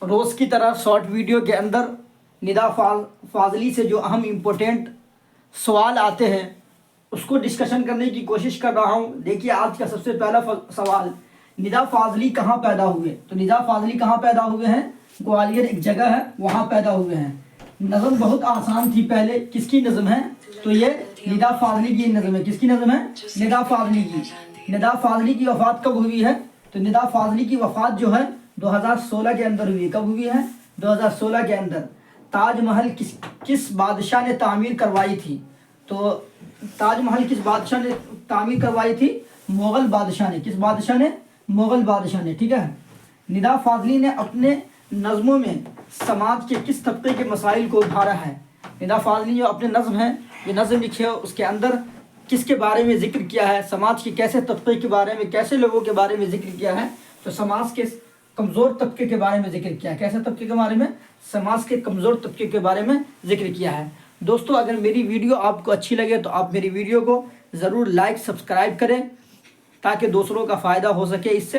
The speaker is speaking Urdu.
روز کی طرح شارٹ ویڈیو کے اندر ندا فاضلی سے جو اہم امپورٹنٹ سوال آتے ہیں اس کو ڈسکشن کرنے کی کوشش کر رہا ہوں۔ دیکھیے آج کا سب سے پہلا سوال، ندا فاضلی کہاں پیدا ہوئے؟ تو ندا فاضلی کہاں پیدا ہوئے ہیں؟ گوالیار ایک جگہ ہے وہاں پیدا ہوئے ہیں۔ نظم بہت آسان تھی پہلے، کس کی نظم ہے؟ تو یہ ندا فاضلی کی نظم ہے۔ کس کی نظم ہے؟ ندا فاضلی کی۔ ندا فاضلی کی وفات کب ہوئی ہے؟ تو ندا فاضلی کی وفات جو ہے 2016 کے اندر ہوئی۔ کب ہوئی ہے؟ 2016 کے اندر۔ تاج محل کس بادشاہ نے تعمیر کروائی تھی؟ تو تاج محل کس بادشاہ نے تعمیر کروائی تھی؟ مغل بادشاہ نے۔ کس بادشاہ نے؟ مغل بادشاہ نے، ٹھیک ہے۔ ندا فاضلی نے اپنے نظموں میں سماج کے کس طبقے کے مسائل کو ابھارا ہے؟ ندا فاضلی جو اپنے نظم ہیں، یہ نظم لکھے ہو، اس کے اندر کس کے بارے میں ذکر کیا ہے؟ سماج کے کیسے طبقے کے بارے میں، کیسے لوگوں کے بارے میں ذکر کیا ہے؟ تو سماج کے کمزور طبقے کے بارے میں ذکر کیا ہے۔ کیسے طبقے کے بارے میں؟ سماج کے کمزور طبقے کے بارے میں ذکر کیا ہے۔ دوستو اگر میری ویڈیو آپ کو اچھی لگے تو آپ میری ویڈیو کو ضرور لائک سبسکرائب کریں تاکہ دوسروں کا فائدہ ہو سکے اس سے۔